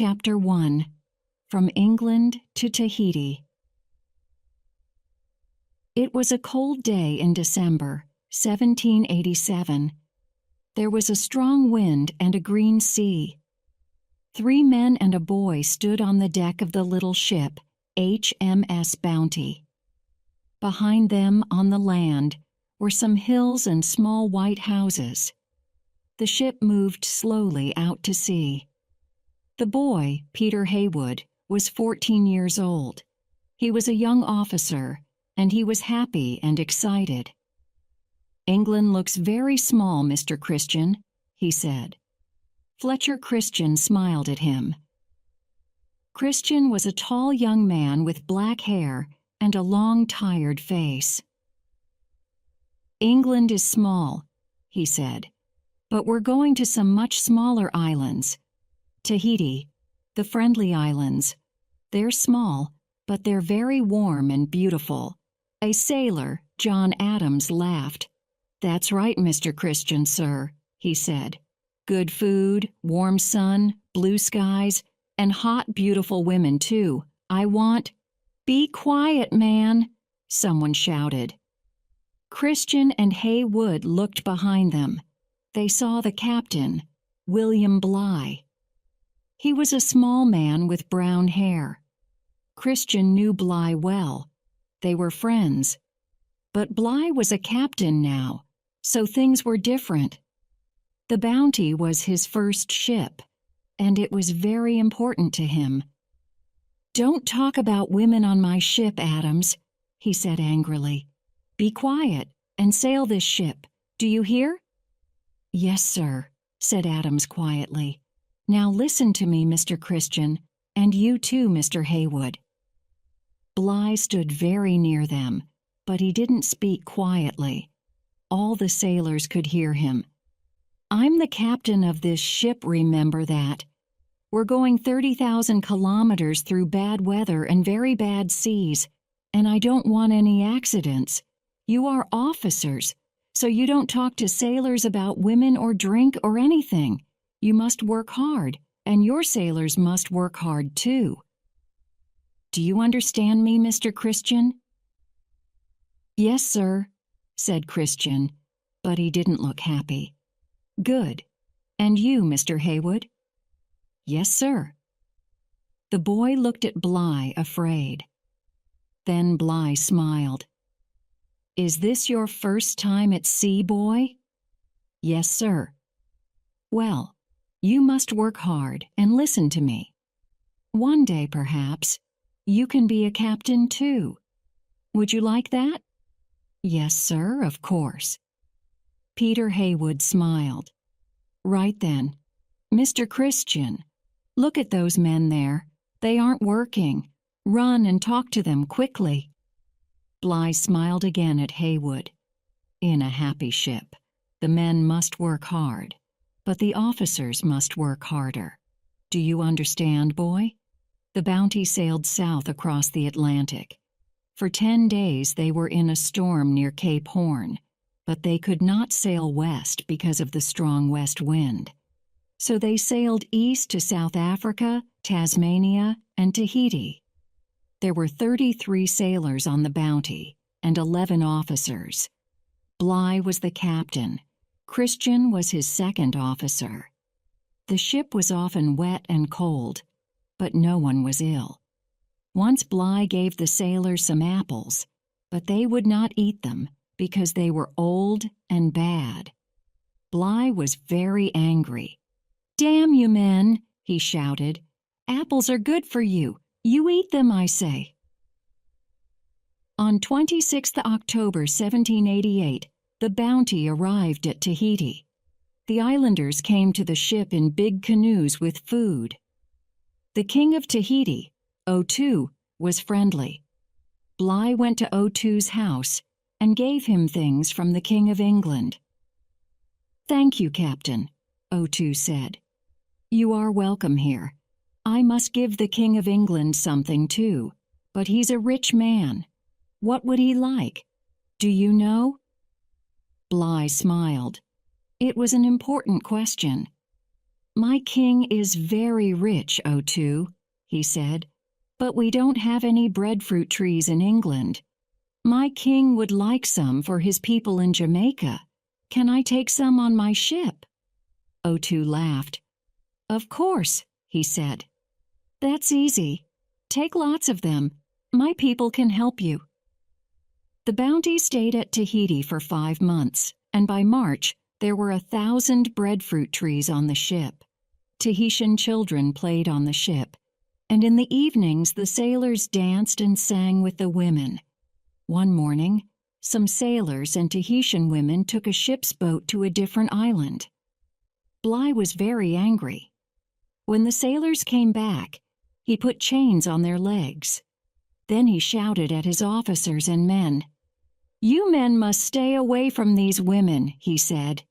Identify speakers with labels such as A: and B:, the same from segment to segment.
A: Chapter 1. From England to Tahiti. It was a cold day in December, 1787. There was a strong wind and a green sea. 3 men and a boy stood on the deck of the little ship, HMS Bounty. Behind them, on the land, were some hills and small white houses. The ship moved slowly out to sea. The boy, Peter Heywood, was 14 years old. He was a young officer, and he was happy and excited. "England looks very small, Mr. Christian," he said. Fletcher Christian smiled at him. Christian was a tall young man with black hair and a long, tired face. "England is small," he said, "but we're going to some much smaller islands. Tahiti, the Friendly Islands. They're small, but they're very warm and beautiful." A sailor, John Adams, laughed. "That's right, Mr. Christian, sir," he said. "Good food, warm sun, blue skies, and hot, beautiful women, too. I want—" "Be quiet, man," someone shouted. Christian and Heywood looked behind them. They saw the captain, William Bligh. He was a small man with brown hair. Christian knew Bligh well. They were friends. But Bligh was a captain now, so things were different. The Bounty was his first ship, and it was very important to him. "Don't talk about women on my ship, Adams," he said angrily. "Be quiet and sail this ship. Do you hear?" "Yes, sir," said Adams quietly. "Now listen to me, Mr. Christian, and you too, Mr. Heywood." Bligh stood very near them, but he didn't speak quietly. All the sailors could hear him. "I'm the captain of this ship, remember that. We're going 30,000 kilometers through bad weather and very bad seas, and I don't want any accidents. You are officers, so you don't talk to sailors about women or drink or anything. You must work hard, and your sailors must work hard too. Do you understand me, Mr. Christian?" "Yes, sir," said Christian, but he didn't look happy. "Good. And you, Mr. Heywood?" "Yes, sir." The boy looked at Bligh, afraid. Then Bligh smiled. "Is this your first time at sea, boy?" "Yes, sir." "Well, you must work hard and listen to me. One day, perhaps, you can be a captain too. Would you like that?" "Yes, sir, of course." Peter Heywood smiled. "Right then. Mr. Christian, look at those men there. They aren't working. Run and talk to them quickly." Bligh smiled again at Heywood. In a happy ship, the men must work hard, but the officers must work harder. Do you understand, boy? The Bounty sailed south across the Atlantic. For 10 days they were in a storm near Cape Horn, but they could not sail west because of the strong west wind. So they sailed east to South Africa, Tasmania, and Tahiti. There were 33 sailors on the Bounty and 11 officers. Bligh was the captain. Christian was his second officer. The ship was often wet and cold, but no one was ill. Once Bligh gave the sailors some apples, but they would not eat them because they were old and bad. Bligh was very angry. "Damn you men," he shouted. "Apples are good for you. You eat them, I say." On 26th October 1788, the Bounty arrived at Tahiti. The islanders came to the ship in big canoes with food. The king of Tahiti, O2, was friendly. Bligh went to O2's house and gave him things from the King of England. "Thank you, Captain," O2 said. "You are welcome here. I must give the King of England something too, but he's a rich man. What would he like? Do you know?" Bligh smiled. It was an important question. "My king is very rich, O2," he said, "but we don't have any breadfruit trees in England. My king would like some for his people in Jamaica. Can I take some on my ship?" O2 laughed. "Of course," he said. "That's easy. Take lots of them. My people can help you." The Bounty stayed at Tahiti for 5 months, and by March there were 1,000 breadfruit trees on the ship. Tahitian children played on the ship, and in the evenings the sailors danced and sang with the women. One morning, some sailors and Tahitian women took a ship's boat to a different island. Bligh was very angry. When the sailors came back, he put chains on their legs. Then he shouted at his officers and men. "You men must stay away from these women," he said.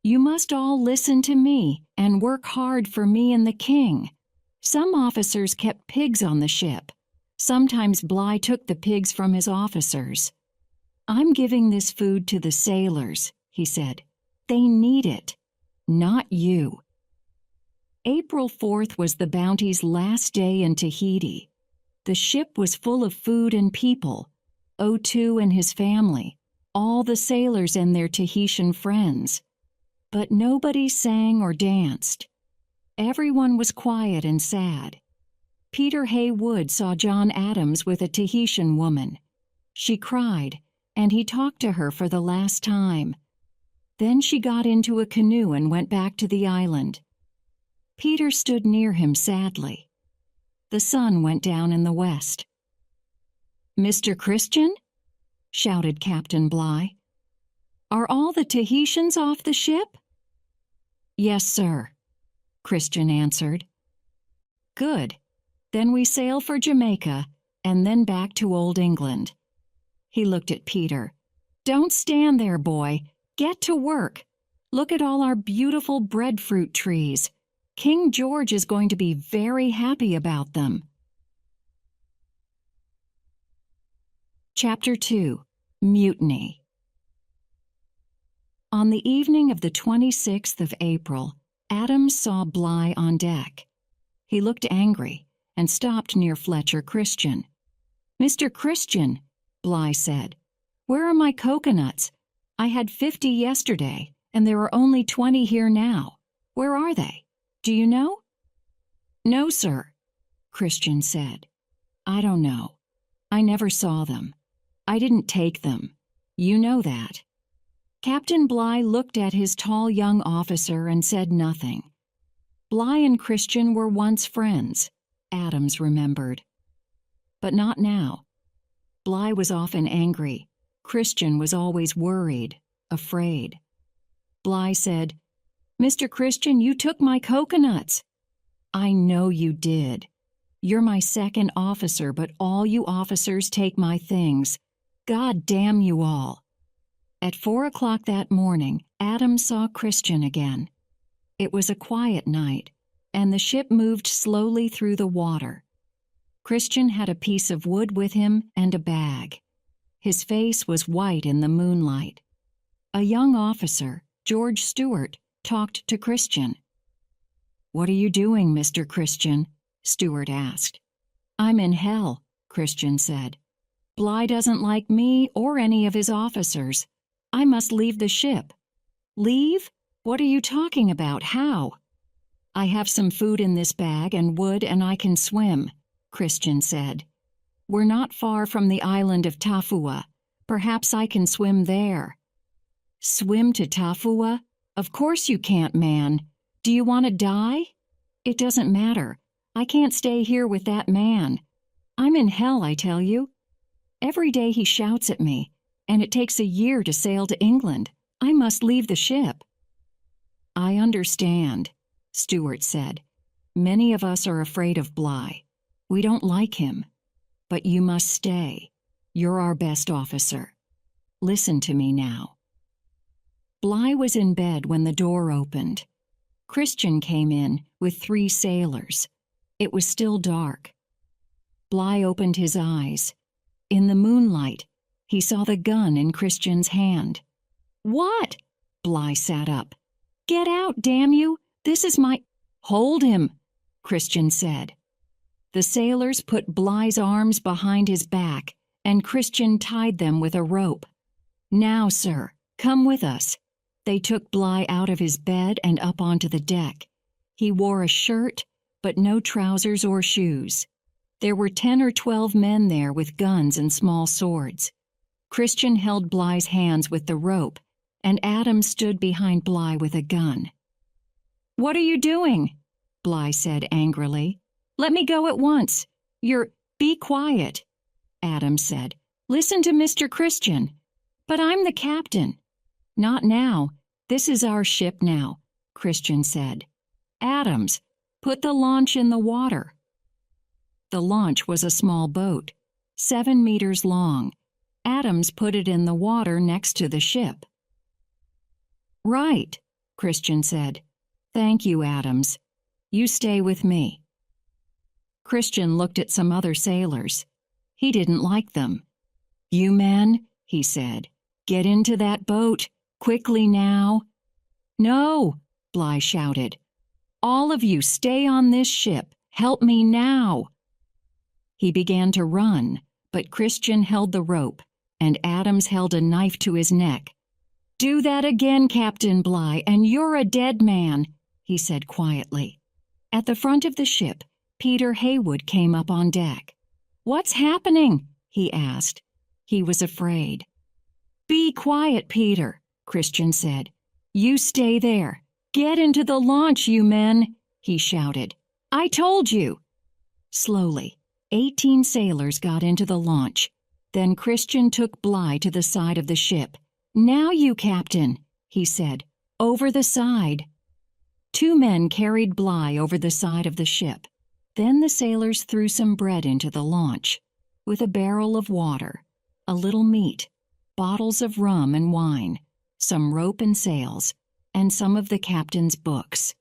A: "You must all listen to me and work hard for me and the king." Some officers kept pigs on the ship. Sometimes Bligh took the pigs from his officers. "I'm giving this food to the sailors," he said. "They need it, not you." April 4th was the Bounty's last day in Tahiti. The ship was full of food and people, O2 and his family, all the sailors and their Tahitian friends. But nobody sang or danced. Everyone was quiet and sad. Peter Haywood saw John Adams with a Tahitian woman. She cried, and he talked to her for the last time. Then she got into a canoe and went back to the island. Peter stood near him sadly. The sun went down in the west. "Mr. Christian?" shouted Captain Bligh. "Are all the Tahitians off the ship?" "Yes, sir," Christian answered. "Good. Then we sail for Jamaica, and then back to Old England." He looked at Peter. "Don't stand there, boy. Get to work. Look at all our beautiful breadfruit trees. King George is going to be very happy about them." Chapter 2. Mutiny. On the evening of the 26th of April, Adams saw Bligh on deck. He looked angry and stopped near Fletcher Christian. "Mr. Christian," Bligh said, "where are my coconuts? I had 50 yesterday, and there are only 20 here now. Where are they? Do you know?" "No, sir," Christian said. "I don't know. I never saw them. I didn't take them. You know that." Captain Bligh looked at his tall young officer and said nothing. Bligh and Christian were once friends, Adams remembered. But not now. Bligh was often angry. Christian was always worried, afraid. Bligh said, "Mr. Christian, you took my coconuts." "I know you did. You're my second officer, but all you officers take my things. God damn you all." At 4 o'clock that morning, Adams saw Christian again. It was a quiet night, and the ship moved slowly through the water. Christian had a piece of wood with him and a bag. His face was white in the moonlight. A young officer, George Stewart, talked to Christian. "What are you doing, Mr. Christian?" Stewart asked. "I'm in hell," Christian said. "Bligh doesn't like me or any of his officers. I must leave the ship." "Leave? What are you talking about? How?" "I have some food in this bag and wood, and I can swim," Christian said. "We're not far from the island of Tafua. Perhaps I can swim there." "Swim to Tafua? Of course you can't, man. Do you want to die?" "It doesn't matter. I can't stay here with that man. I'm in hell, I tell you. Every day he shouts at me, and it takes a year to sail to England. I must leave the ship." "I understand," Stewart said. "Many of us are afraid of Bligh. We don't like him. But you must stay. You're our best officer. Listen to me now." Bligh was in bed when the door opened. Christian came in with 3 sailors. It was still dark. Bligh opened his eyes. In the moonlight, he saw the gun in Christian's hand. "What?" Bligh sat up. "Get out, damn you! This is my—" "Hold him," Christian said. The sailors put Bligh's arms behind his back, and Christian tied them with a rope. "Now, sir, come with us." They took Bligh out of his bed and up onto the deck. He wore a shirt, but no trousers or shoes. There were 10 or 12 men there with guns and small swords. Christian held Bligh's hands with the rope, and Adam stood behind Bligh with a gun. "What are you doing?" Bligh said angrily. "Let me go at once. Be quiet," Adam said. "Listen to Mr. Christian." "But I'm the captain." "Not now. This is our ship now," Christian said. "Adams, put the launch in the water." The launch was a small boat, 7 meters long. Adams put it in the water next to the ship. "Right," Christian said. "Thank you, Adams. You stay with me." Christian looked at some other sailors. He didn't like them. "You men," he said, "get into that boat. Quickly now." "No," Bligh shouted. "All of you stay on this ship. Help me now." He began to run, but Christian held the rope, and Adams held a knife to his neck. "Do that again, Captain Bligh, and you're a dead man," he said quietly. At the front of the ship, Peter Haywood came up on deck. "What's happening?" he asked. He was afraid. "Be quiet, Peter," Christian said. "You stay there. Get into the launch, you men," he shouted. "I told you." Slowly, 18 sailors got into the launch. Then Christian took Bligh to the side of the ship. "Now you, Captain," he said. "Over the side." 2 men carried Bligh over the side of the ship. Then the sailors threw some bread into the launch, with a barrel of water, a little meat, bottles of rum and wine, some rope and sails, and some of the captain's books.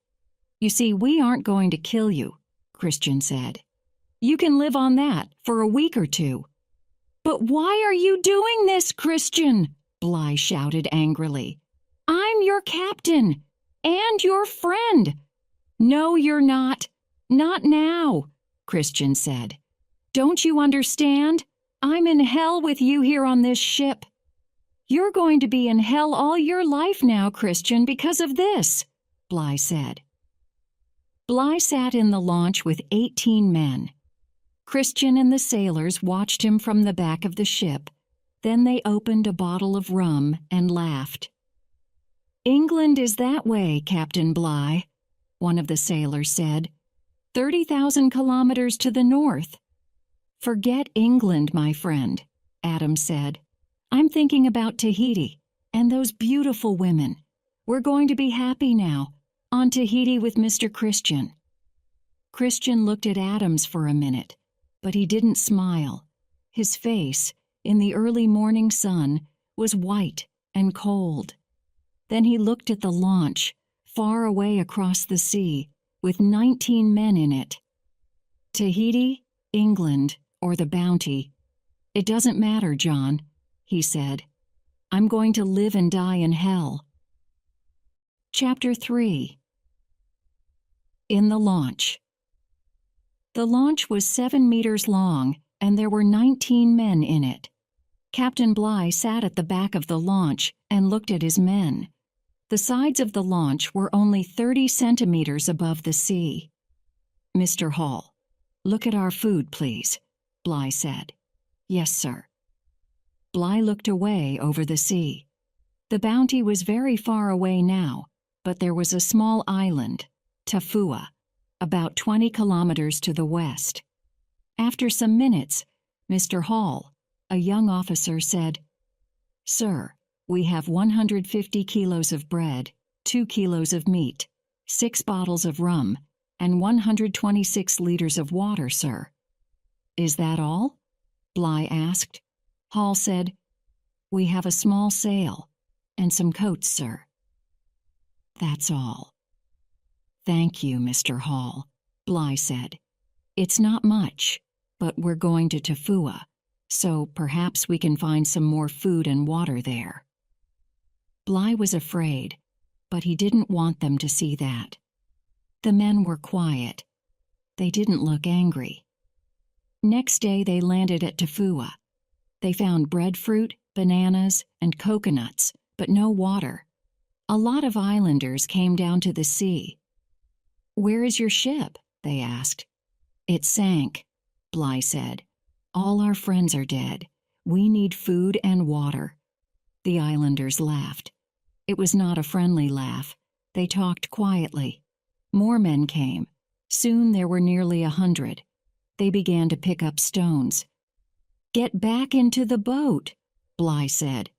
A: "You see, we aren't going to kill you," Christian said. "You can live on that for a week or 2. "But why are you doing this, Christian?" Bligh shouted angrily. "I'm your captain and your friend." "No, you're not. Not now," Christian said. "Don't you understand? I'm in hell with you here on this ship." "You're going to be in hell all your life now, Christian, because of this," Bligh said. Bligh sat in the launch with 18 men. Christian and the sailors watched him from the back of the ship. Then they opened a bottle of rum and laughed. "England is that way, Captain Bligh," one of the sailors said. 30,000 kilometers to the north." "Forget England, my friend," Adam said. "I'm thinking about Tahiti and those beautiful women. We're going to be happy now, on Tahiti with Mr. Christian." Christian looked at Adams for a minute, but he didn't smile. His face, in the early morning sun, was white and cold. Then he looked at the launch, far away across the sea, with 19 men in it. "Tahiti, England, or the Bounty. It doesn't matter, John," he said. "I'm going to live and die in hell." Chapter 3. In the launch. The launch was 7 meters long, and there were 19 men in it. Captain Bligh sat at the back of the launch and looked at his men. The sides of the launch were only 30 centimeters above the sea. "Mr. Hall, look at our food, please," Bligh said. "Yes, sir." Bligh looked away over the sea. The Bounty was very far away now, but there was a small island, Tafua, about 20 kilometers to the west. After some minutes, Mr. Hall, a young officer, said, "Sir, we have 150 kilos of bread, 2 kilos of meat, 6 bottles of rum, and 126 liters of water, sir." "Is that all?" Bligh asked. Hall said, "We have a small sail and some coats, sir." "That's all." "Thank you, Mr. Hall," Bligh said. "It's not much, but we're going to Tafua, so perhaps we can find some more food and water there." Bligh was afraid, but he didn't want them to see that. The men were quiet. They didn't look angry. Next day they landed at Tafua. They found breadfruit, bananas, and coconuts, but no water. A lot of islanders came down to the sea. "Where is your ship?" they asked. "It sank," Bligh said. "All our friends are dead. We need food and water." The islanders laughed. It was not a friendly laugh. They talked quietly. More men came. Soon there were nearly 100. They began to pick up stones. "Get back into the boat," Bligh said.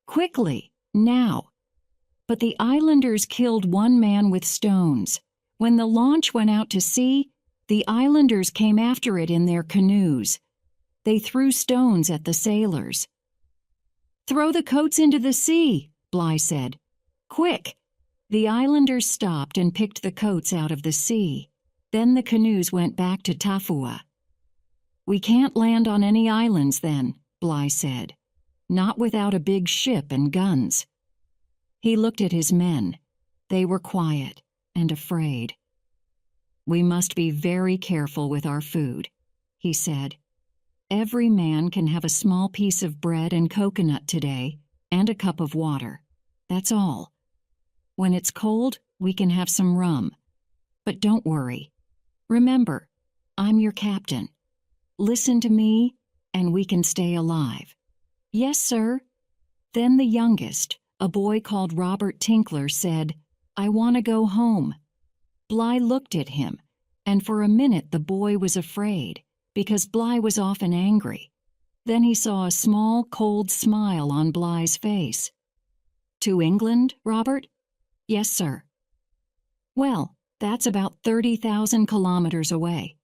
A: "Quickly, now." But the islanders killed one man with stones. When the launch went out to sea, the islanders came after it in their canoes. They threw stones at the sailors. "Throw the coats into the sea," Bligh said. "Quick!" The islanders stopped and picked the coats out of the sea. Then the canoes went back to Tafua. "We can't land on any islands then," Bligh said. "Not without a big ship and guns." He looked at his men. They were quiet and afraid. "We must be very careful with our food," he said. "Every man can have a small piece of bread and coconut today, and a cup of water. That's all. When it's cold, we can have some rum. But don't worry. Remember, I'm your captain. Listen to me, and we can stay alive." "Yes, sir." Then the youngest, a boy called Robert Tinkler, said, "I want to go home." Bligh looked at him, and for a minute the boy was afraid, because Bligh was often angry. Then he saw a small, cold smile on Bligh's face. "To England, Robert?" "Yes, sir." "Well, that's about 30,000 kilometers away.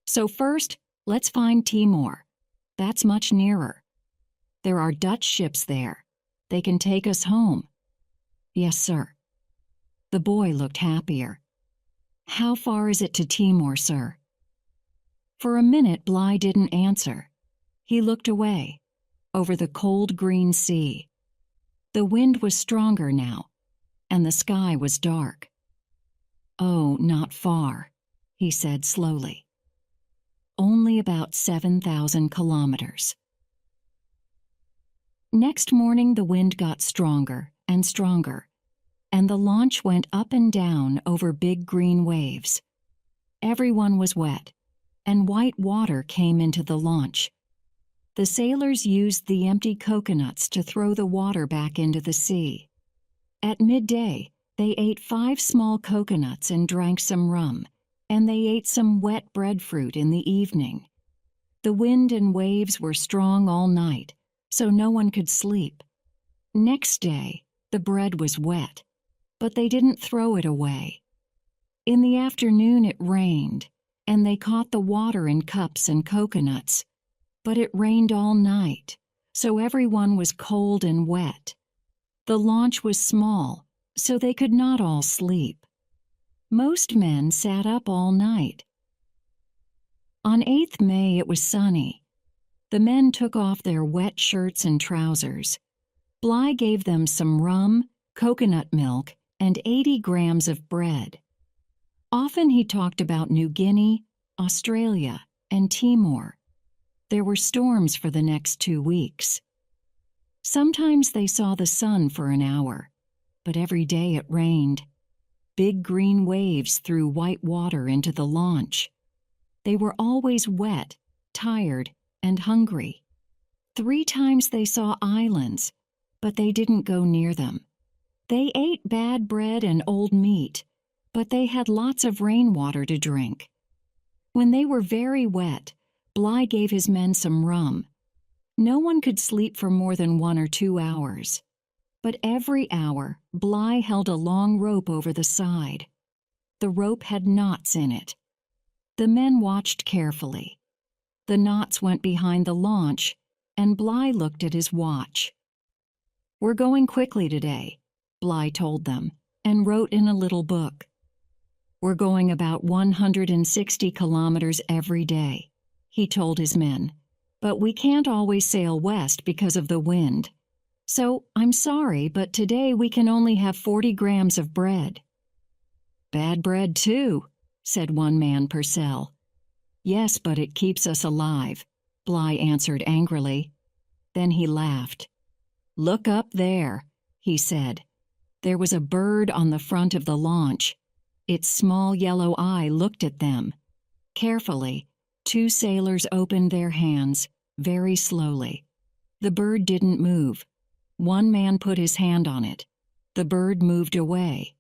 A: So first, let's find Timor. That's much nearer. There are Dutch ships there. They can take us home." "Yes, sir." The boy looked happier. "How far is it to Timor, sir?" For a minute Bligh didn't answer. He looked away, over the cold green sea. The wind was stronger now, and the sky was dark. "Oh, not far," he said slowly. "Only about 7,000 kilometers." Next morning the wind got stronger and stronger, and the launch went up and down over big green waves. Everyone was wet, and white water came into the launch. The sailors used the empty coconuts to throw the water back into the sea. At midday, they ate 5 small coconuts and drank some rum, and they ate some wet breadfruit in the evening. The wind and waves were strong all night, so no one could sleep. Next day, the bread was wet, but they didn't throw it away. In the afternoon it rained, and they caught the water in cups and coconuts. But it rained all night, so everyone was cold and wet. The launch was small, so they could not all sleep. Most men sat up all night. On 8th May it was sunny. The men took off their wet shirts and trousers. Bligh gave them some rum, coconut milk, and 80 grams of bread. Often he talked about New Guinea, Australia, and Timor. There were storms for the next 2 weeks. Sometimes they saw the sun for an hour, but every day it rained. Big green waves threw white water into the launch. They were always wet, tired, and hungry. 3 times they saw islands, but they didn't go near them. They ate bad bread and old meat, but they had lots of rainwater to drink. When they were very wet, Bligh gave his men some rum. No one could sleep for more than 1 or 2 hours. But every hour, Bligh held a long rope over the side. The rope had knots in it. The men watched carefully. The knots went behind the launch, and Bligh looked at his watch. "We're going quickly today," Bligh told them, and wrote in a little book. "We're going about 160 kilometers every day," he told his men, "but we can't always sail west because of the wind. So I'm sorry, but today we can only have 40 grams of bread." "Bad bread, too," said one man Purcell. Yes, but it keeps us alive, Bligh answered angrily. Then he laughed. Look up there, he said. There was a bird on the front of the launch. Its small yellow eye looked at them. Carefully, two sailors opened their hands, very slowly. The bird didn't move. One man put his hand on it. The bird moved away.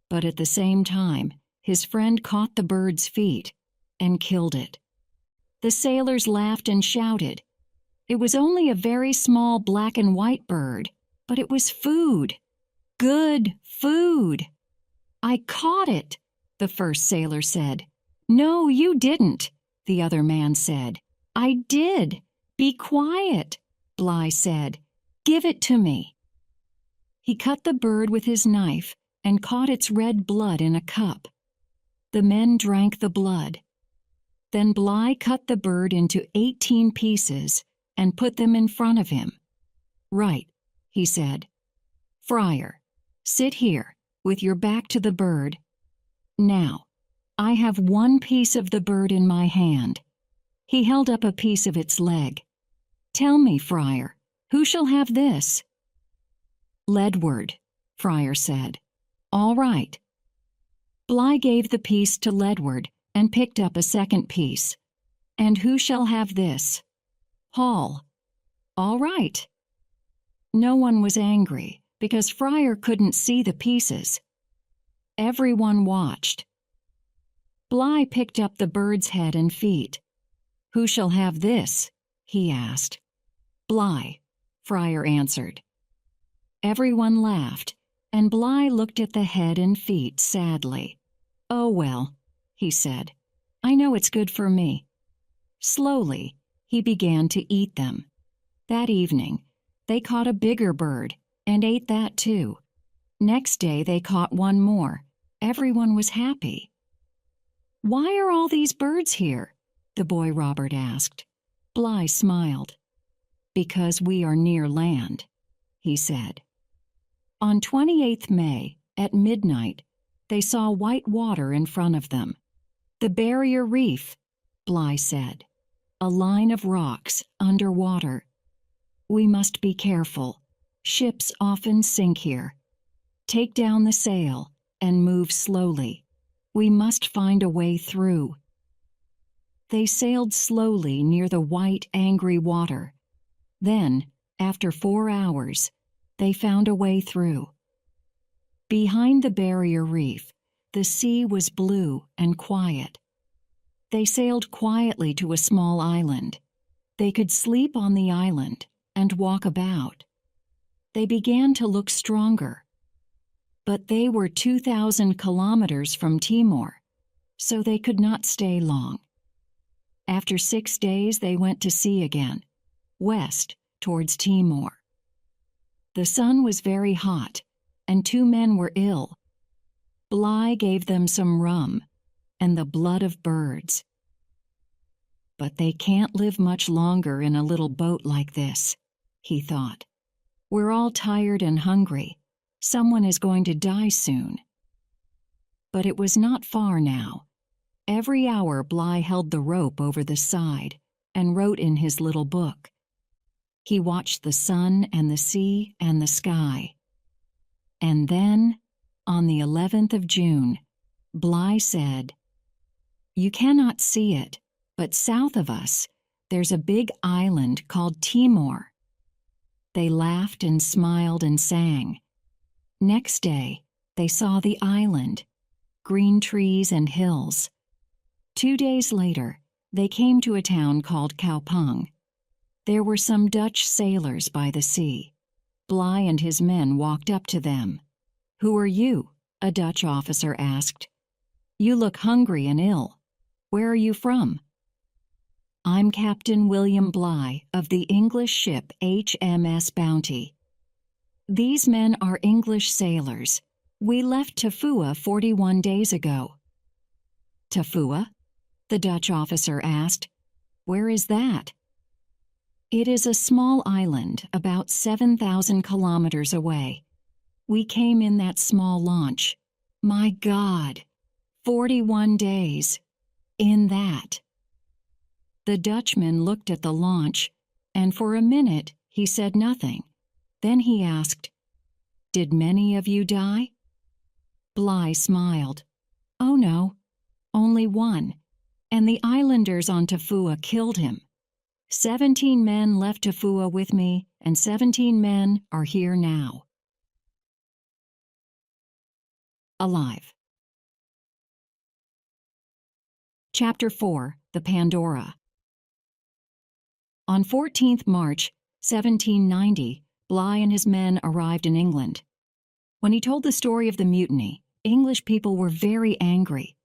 A: But at the same time, his friend caught the bird's feet and killed it. The sailors laughed and shouted. It was only a very small black and white bird, but it was food. Good food. I caught it, the first sailor said. No, you didn't, the other man said. I did. Be quiet, Bligh said. Give it to me. He cut the bird with his knife and caught its red blood in a cup. The men drank the blood. Then Bligh cut the bird into 18 pieces and put them in front of him. Right, he said. Friar, sit here, with your back to the bird. Now, I have one piece of the bird in my hand. He held up a piece of its leg. Tell me, Friar, who shall have this? Ledward, Friar said. All right. Bligh gave the piece to Ledward and picked up a second piece. And who shall have this? Hall. All right. No one was angry because Friar couldn't see the pieces. Everyone watched. Bligh picked up the bird's head and feet. Who shall have this? He asked. Bligh, Friar answered. Everyone laughed, and Bligh looked at the head and feet sadly. Oh well, he said. I know it's good for me. Slowly, he began to eat them. That evening, they caught a bigger bird and ate that too. Next day, they caught one more. Everyone was happy. Why are all these birds here? The boy Robert asked. Bligh smiled. Because we are near land, he said. On 28th May, at midnight, they saw white water in front of them. The barrier reef, Bligh said. A line of rocks under water. We must be careful. Ships often sink here. Take down the sail and move slowly. We must find a way through. They sailed slowly near the white, angry water. Then, after 4 hours, they found a way through. Behind the barrier reef, the sea was blue and quiet. They sailed quietly to a small island. They could sleep on the island and walk about. They began to look stronger. But they were 2,000 kilometers from Timor, so they could not stay long. After 6 days, they went to sea again, west towards Timor. The sun was very hot, and 2 men were ill. Bligh gave them some rum and the blood of birds. But they can't live much longer in a little boat like this, he thought. We're all tired and hungry. Someone is going to die soon. But it was not far now. Every hour Bligh held the rope over the side and wrote in his little book. He watched the sun and the sea and the sky. And then, on the 11th of June, Bligh said, You cannot see it, but south of us, there's a big island called Timor. They laughed and smiled and sang. Next day, they saw the island, green trees and hills. 2 days later, they came to a town called Kaupang. There were some Dutch sailors by the sea. Bligh and his men walked up to them. Who are you? A Dutch officer asked. You look hungry and ill. Where are you from? I'm Captain William Bligh of the English ship HMS Bounty. These men are English sailors. We left Tafua 41 days ago. Tafua? The Dutch officer asked. Where is that? It is a small island about 7,000 kilometers away. We came in that small launch. My God! 41 days. In that. The Dutchman looked at the launch, and for a minute he said nothing. Then he asked, "Did many of you die?" Bligh smiled. "Oh no, only one, and the islanders on Tafua killed him. 17 men left Tafua with me, and 17 men are here now. Alive." Chapter 4. The Pandora. On 14th March, 1790, Bligh and his men arrived in England. When he told the story of the mutiny, English people were very angry.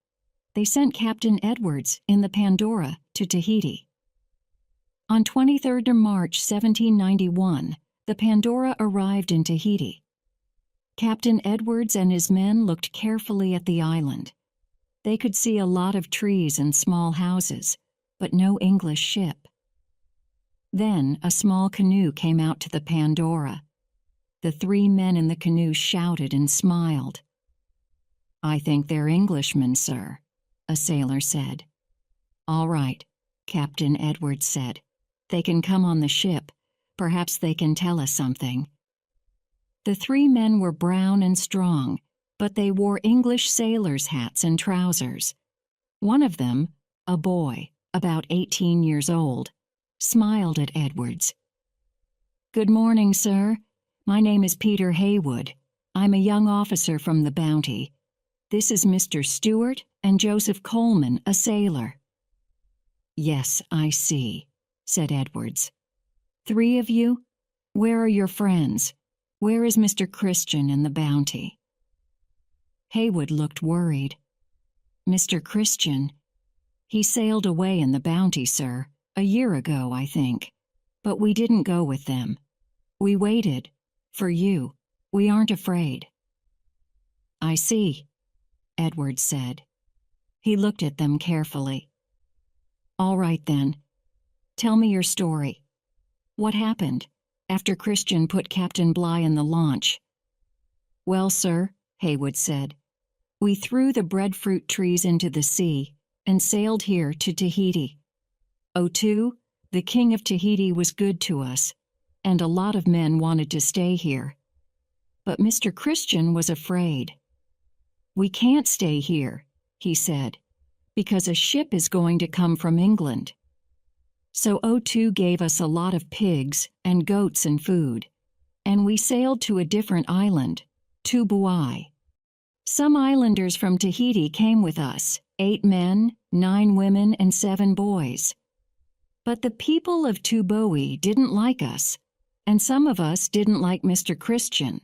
A: They sent Captain Edwards in the Pandora to Tahiti. On 23rd March 1791, the Pandora arrived in Tahiti. Captain Edwards and his men looked carefully at the island. They could see a lot of trees and small houses, but no English ship. Then a small canoe came out to the Pandora. The 3 men in the canoe shouted and smiled. "I think they're Englishmen, sir," a sailor said. "All right," Captain Edwards said. "They can come on the ship. Perhaps they can tell us something." The 3 men were brown and strong, but they wore English sailors' hats and trousers. One of them, a boy, about 18 years old, smiled at Edwards. "Good morning, sir. My name is Peter Haywood. I'm a young officer from the Bounty. This is Mr. Stewart and Joseph Coleman, a sailor." "Yes, I see," said Edwards. "3 of you? Where are your friends? Where is Mr. Christian and the Bounty?" Haywood looked worried. "Mr. Christian? He sailed away in the Bounty, sir, a year ago, I think. But we didn't go with them. We waited. For you. We aren't afraid." "I see," Edwards said. He looked at them carefully. "All right, then. Tell me your story. What happened after Christian put Captain Bligh in the launch?" "Well, sir," Haywood said, "we threw the breadfruit trees into the sea and sailed here to Tahiti. O2, the king of Tahiti, was good to us, and a lot of men wanted to stay here. But Mr. Christian was afraid. 'We can't stay here,' he said, 'because a ship is going to come from England.' So O2 gave us a lot of pigs and goats and food, and we sailed to a different island, Tubuai. Some islanders from Tahiti came with us, 8 men, 9 women, and 7 boys. But the people of Tubuai didn't like us, and some of us didn't like Mr. Christian.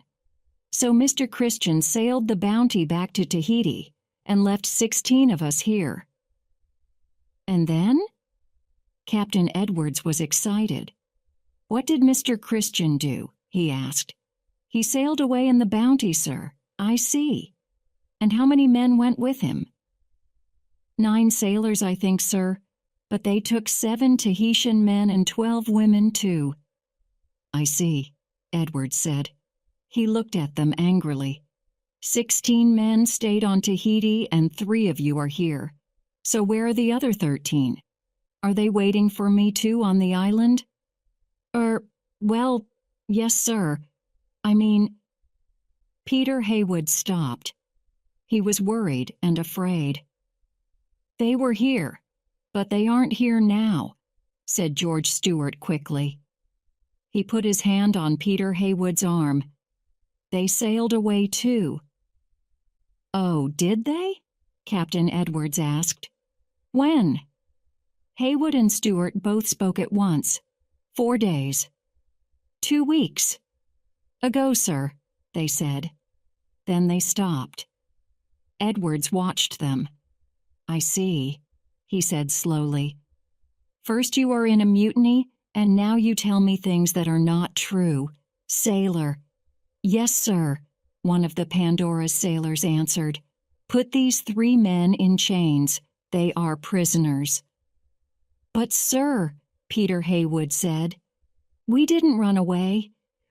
A: So Mr. Christian sailed the Bounty back to Tahiti and left 16 of us here." "And then?" Captain Edwards was excited. "What did Mr. Christian do?" he asked. "He sailed away in the Bounty, sir. I see. And how many men went with him?" 9 sailors, I think, sir, but they took 7 Tahitian men and 12 women, too." "I see," Edwards said. He looked at them angrily. 16 men stayed on Tahiti and 3 of you are here. So where are the other 13? Are they waiting for me too on the island?" Well, yes, sir. I mean..." Peter Haywood stopped. He was worried and afraid. "They were here, but they aren't here now," said George Stewart quickly. He put his hand on Peter Haywood's arm. "They sailed away too." "Oh, did they?" Captain Edwards asked. "When?" Haywood and Stewart both spoke at once. 4 days. 2 weeks. "Ago, sir," they said. Then they stopped. Edwards watched them. "I see," he said slowly. "First you are in a mutiny, and now you tell me things that are not true. Sailor." "Yes, sir," one of the Pandora's sailors answered. "Put these 3 men in chains. They are prisoners." "But, sir," Peter Haywood said, "we didn't run away.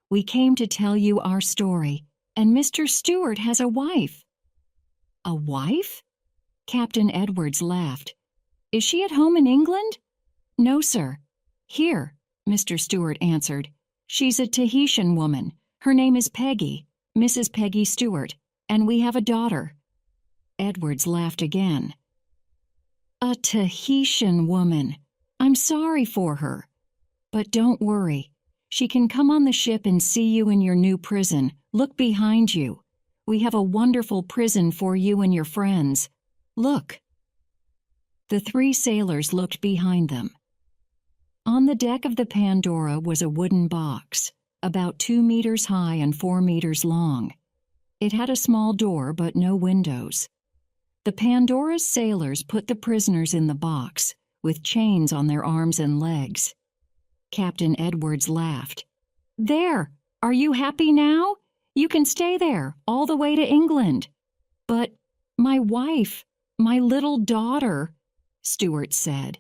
A: We came to tell you our story, and Mr. Stewart has a wife." "A wife?" Captain Edwards laughed. "Is she at home in England?" "No, sir." "Here," Mr. Stewart answered. "She's a Tahitian woman. Her name is Peggy, Mrs. Peggy Stewart, and we have a daughter." Edwards laughed again. "A Tahitian woman. I'm sorry for her. But don't worry. She can come on the ship and see you in your new prison. Look behind you. We have a wonderful prison for you and your friends. Look." The three sailors looked behind them. On the deck of the Pandora was a wooden box, about 2 meters high and 4 meters long. It had a small door but no windows. The Pandora's sailors put the prisoners in the box, with chains on their arms and legs. Captain Edwards laughed. "There! Are you happy now? You can stay there, all the way to England." "But my wife, my little daughter," Stewart said.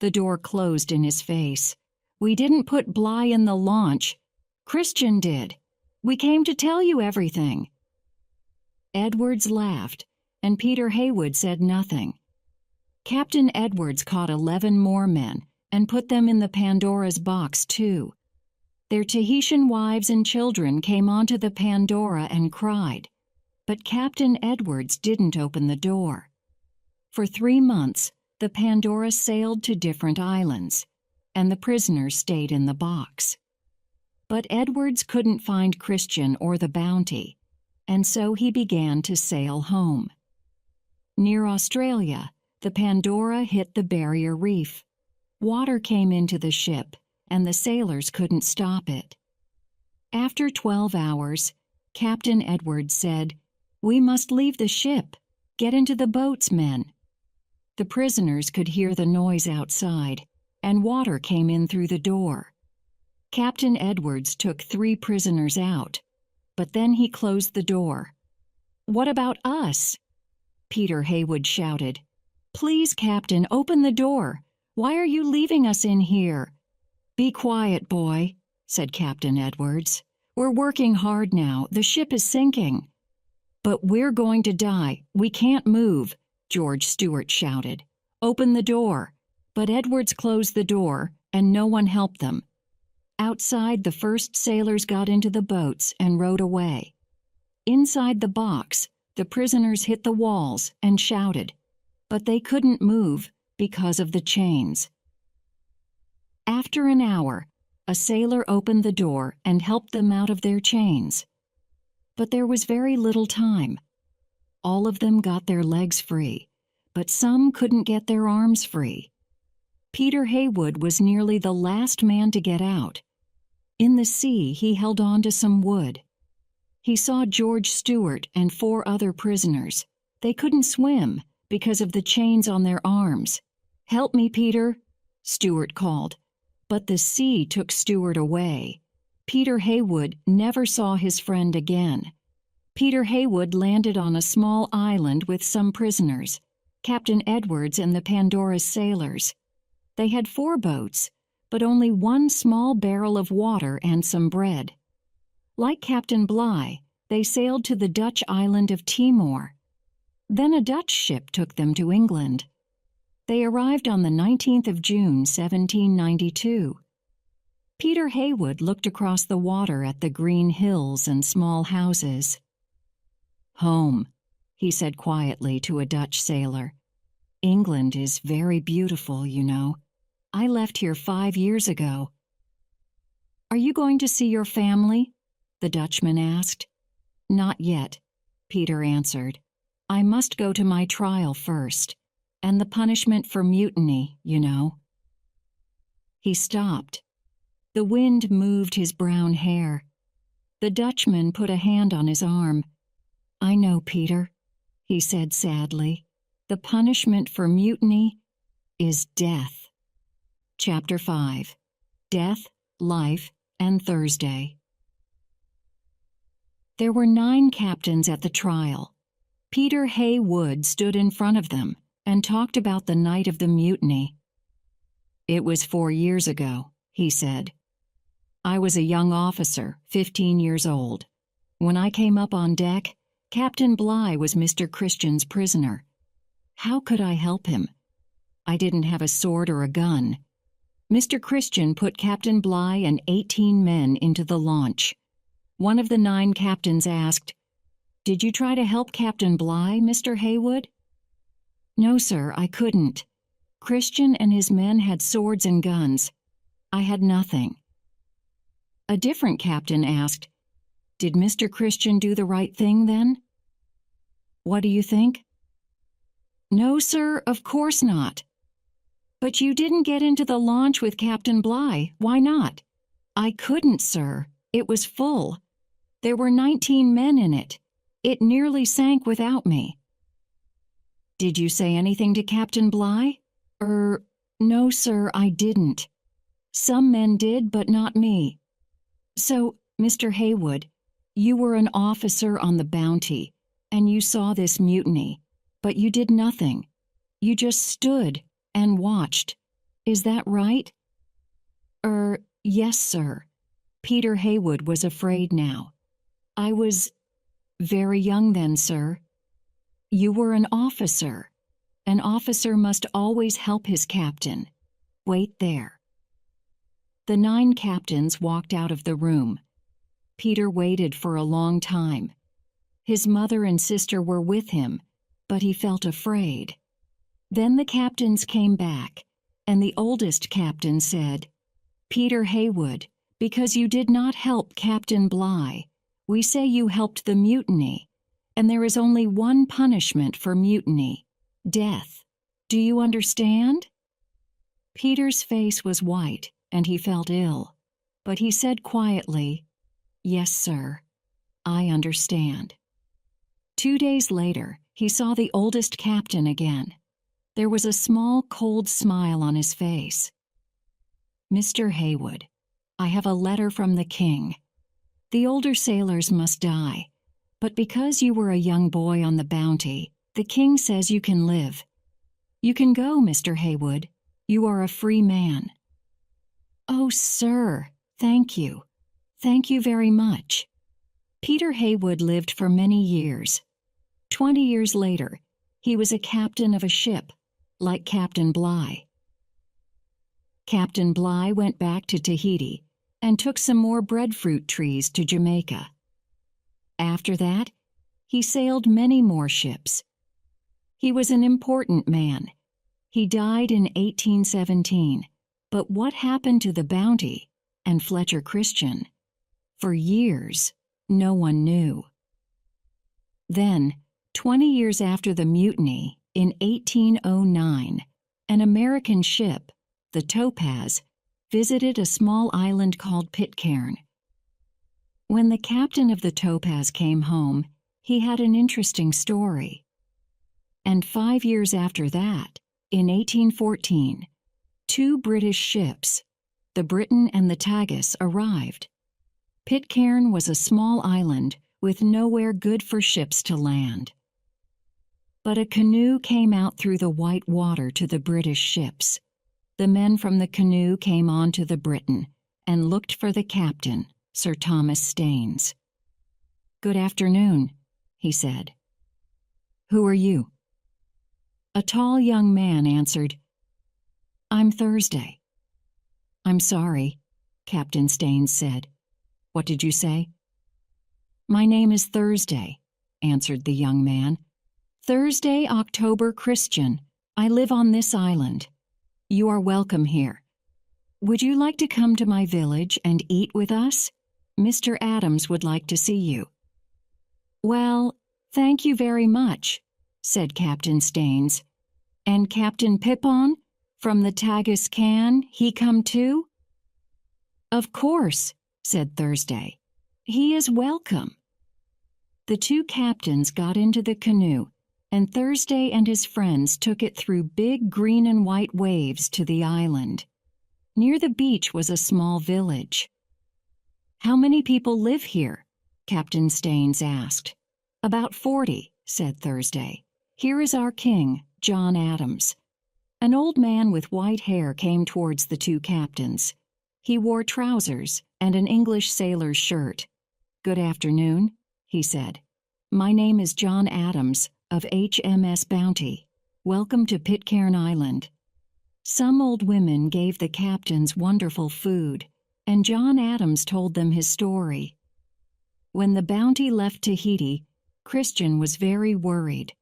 A: The door closed in his face. "We didn't put Bligh in the launch. Christian did. We came to tell you everything." Edwards laughed, and Peter Heywood said nothing. Captain Edwards caught 11 more men and put them in the Pandora's box, too. Their Tahitian wives and children came onto the Pandora and cried, but Captain Edwards didn't open the door. For 3 months, the Pandora sailed to different islands, and the prisoners stayed in the box. But Edwards couldn't find Christian or the bounty, and so he began to sail home. Near Australia, the Pandora hit the Barrier Reef. Water came into the ship, and the sailors couldn't stop it. After 12 hours, Captain Edwards said, "We must leave the ship. Get into the boats, men." The prisoners could hear the noise outside, and water came in through the door. Captain Edwards took 3 prisoners out, but then he closed the door. "What about us?" Peter Heywood shouted. "Please, Captain, open the door. Why are you leaving us in here?" "Be quiet, boy," said Captain Edwards. "We're working hard now. The ship is sinking." "But we're going to die. We can't move," George Stewart shouted. "Open the door." But Edwards closed the door, and no one helped them. Outside, the first sailors got into the boats and rowed away. Inside the box, the prisoners hit the walls and shouted, but they couldn't move because of the chains. After an hour, a sailor opened the door and helped them out of their chains. But there was very little time. All of them got their legs free, but some couldn't get their arms free. Peter Heywood was nearly the last man to get out. In the sea, he held on to some wood. He saw George Stewart and 4 other prisoners. They couldn't swim because of the chains on their arms. "Help me, Peter," Stewart called. But the sea took Stewart away. Peter Heywood never saw his friend again. Peter Heywood landed on a small island with some prisoners, Captain Edwards and the Pandora's sailors. They had 4 boats, but only 1 small barrel of water and some bread. Like Captain Bligh, they sailed to the Dutch island of Timor. Then a Dutch ship took them to England. They arrived on the 19th of June, 1792. Peter Heywood looked across the water at the green hills and small houses. "Home," he said quietly to a Dutch sailor. "England is very beautiful, you know. I left here 5 years ago." "Are you going to see your family?" the Dutchman asked. "Not yet," Peter answered. "I must go to my trial first, and the punishment for mutiny, you know." He stopped. The wind moved his brown hair. The Dutchman put a hand on his arm. "I know, Peter," he said sadly. "The punishment for mutiny is death." Chapter 5. Death, Life, and Thursday. There were 9 captains at the trial. Peter Heywood stood in front of them and talked about the night of the mutiny. "It was 4 years ago," he said. "I was a young officer, 15 years old. When I came up on deck, Captain Bligh was Mr. Christian's prisoner. How could I help him? I didn't have a sword or a gun. Mr. Christian put Captain Bligh and 18 men into the launch. One of the 9 captains asked, "Did you try to help Captain Bligh, Mr. Haywood?" "No, sir, I couldn't. Christian and his men had swords and guns. I had nothing." A different captain asked, "Did Mr. Christian do the right thing then?" "What do you think?" "No, sir, of course not." "But you didn't get into the launch with Captain Bligh. Why not?" "I couldn't, sir. It was full. There were 19 men in it. It nearly sank without me." "Did you say anything to Captain Bligh?" No, sir, I didn't. Some men did, but not me." "So, Mr. Haywood, you were an officer on the Bounty, and you saw this mutiny, but you did nothing. You just stood and watched. Is that right?" Yes, sir." Peter Haywood was afraid now. "I was very young then, sir." "You were an officer. An officer must always help his captain. Wait there." The 9 captains walked out of the room. Peter waited for a long time. His mother and sister were with him, but he felt afraid. Then the captains came back, and the oldest captain said, "Peter Haywood, because you did not help Captain Bligh, we say you helped the mutiny, and there is only one punishment for mutiny: death. Do you understand?" Peter's face was white, and he felt ill, but he said quietly, "Yes, sir, I understand." 2 days later, he saw the oldest captain again. There was a small, cold smile on his face. "Mr. Haywood, I have a letter from the king. The older sailors must die, but because you were a young boy on the Bounty, the king says you can live. You can go, Mr. Haywood. You are a free man." "Oh, sir, thank you. Thank you very much." Peter Haywood lived for many years. 20 years later, he was a captain of a ship, like Captain Bligh. Captain Bligh went back to Tahiti and took some more breadfruit trees to Jamaica. After that, he sailed many more ships. He was an important man. He died in 1817, but what happened to the Bounty and Fletcher Christian? For years, no one knew. Then, 20 years after the mutiny, in 1809, an American ship, the Topaz, visited a small island called Pitcairn. When the captain of the Topaz came home, he had an interesting story. And 5 years after that, in 1814, 2 British ships, the Briton and the Tagus, arrived. Pitcairn was a small island with nowhere good for ships to land. But a canoe came out through the white water to the British ships. The men from the canoe came on to the Briton and looked for the captain, Sir Thomas Staines. "Good afternoon," he said. "Who are you?" A tall young man answered, "I'm Thursday." "I'm sorry," Captain Staines said. "What did you say?" "My name is Thursday," answered the young man. "Thursday, October Christian. I live on this island. You are welcome here. Would you like to come to my village and eat with us? Mr. Adams would like to see you." "Well, thank you very much," said Captain Staines. "And Captain Pippon, from the Tagus Can, he come too?" "Of course," said Thursday. "He is welcome." The 2 captains got into the canoe, and Thursday and his friends took it through big green and white waves to the island. Near the beach was a small village. "How many people live here?" Captain Staines asked. "About 40, said Thursday. "Here is our king, John Adams." An old man with white hair came towards the 2 captains. He wore trousers and an English sailor's shirt. "Good afternoon," he said. "My name is John Adams of HMS Bounty. Welcome to Pitcairn Island." Some old women gave the captains wonderful food, and John Adams told them his story. When the Bounty left Tahiti, Christian was very worried.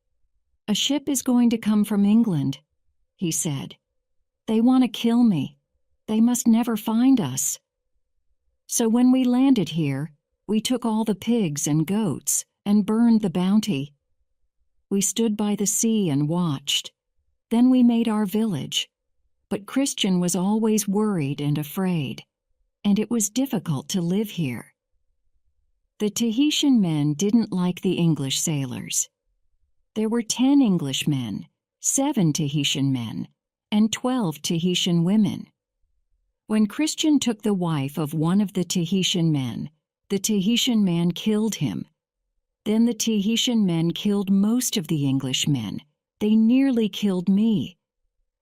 A: "A ship is going to come from England," he said. "They want to kill me. They must never find us." So when we landed here, we took all the pigs and goats and burned the Bounty. We stood by the sea and watched. Then we made our village. But Christian was always worried and afraid, and it was difficult to live here. The Tahitian men didn't like the English sailors. There were 10 English men, 7 Tahitian men, and 12 Tahitian women. When Christian took the wife of one of the Tahitian men, the Tahitian man killed him. Then the Tahitian men killed most of the English men. They nearly killed me.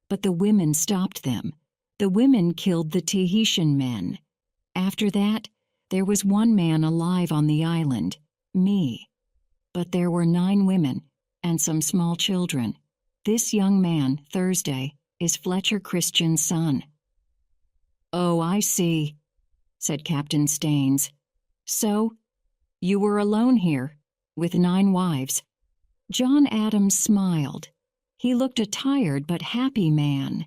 A: But the women stopped them. The women killed the Tahitian men. After that, there was one man alive on the island, me. But there were 9 women and some small children. This young man, Thursday, is Fletcher Christian's son." "Oh, I see," said Captain Staines. "So, you were alone here, with 9 wives." John Adams smiled. He looked a tired but happy man.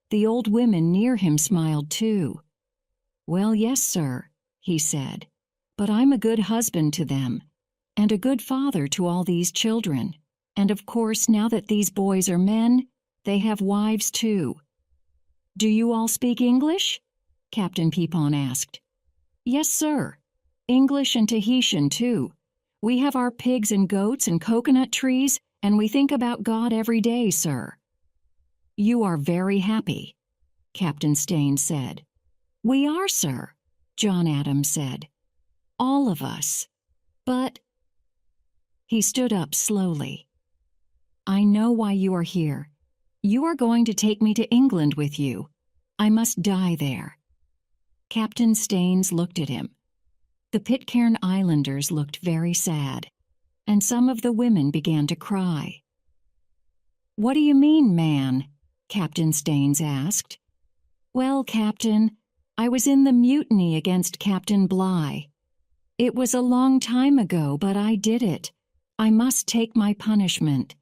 A: The old women near him smiled too. "Well, yes, sir," he said, "but I'm a good husband to them, and a good father to all these children. And of course, now that these boys are men, they have wives too." "Do you all speak English?" Captain Peapon asked. "Yes, sir. English and Tahitian too. We have our pigs and goats and coconut trees, and we think about God every day, sir." "You are very happy," Captain Staines said. "We are, sir," John Adams said. "All of us. But—" He stood up slowly. "I know why you are here. You are going to take me to England with you. I must die there." Captain Staines looked at him. The Pitcairn Islanders looked very sad, and some of the women began to cry. "What do you mean, man?" Captain Staines asked. "Well, Captain, I was in the mutiny against Captain Bligh. It was a long time ago, but I did it. I must take my punishment."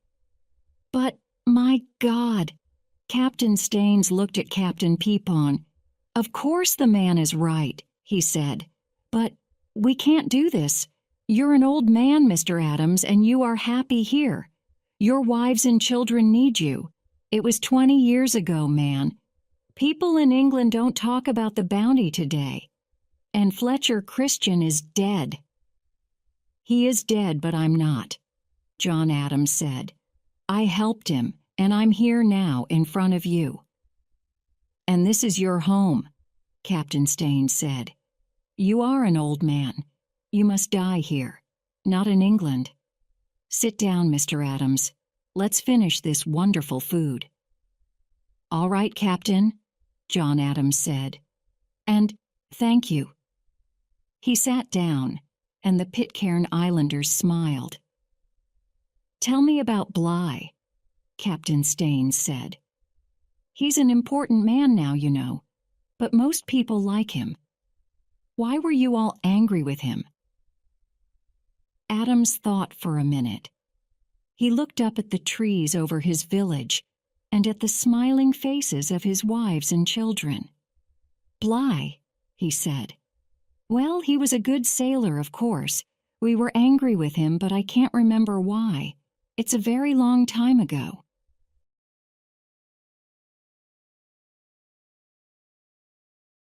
A: "But, my God!" Captain Staines looked at Captain Peapon. "Of course the man is right," he said. "But we can't do this. You're an old man, Mr. Adams, and you are happy here. Your wives and children need you. It was 20 years ago, man. People in England don't talk about the Bounty today. And Fletcher Christian is dead." "He is dead, but I'm not," John Adams said. "I helped him, and I'm here now in front of you." "And this is your home," Captain Staines said. "You are an old man. You must die here, not in England. Sit down, Mr. Adams. Let's finish this wonderful food." "All right, Captain," John Adams said. "And thank you." He sat down, and the Pitcairn Islanders smiled. "Tell me about Bligh," Captain Staines said. "He's an important man now, you know, but most people like him. Why were you all angry with him?" Adams thought for a minute. He looked up at the trees over his village and at the smiling faces of his wives and children. "Bligh," he said. "Well, he was a good sailor, of course. We were angry with him, but I can't remember why. It's a very long time ago."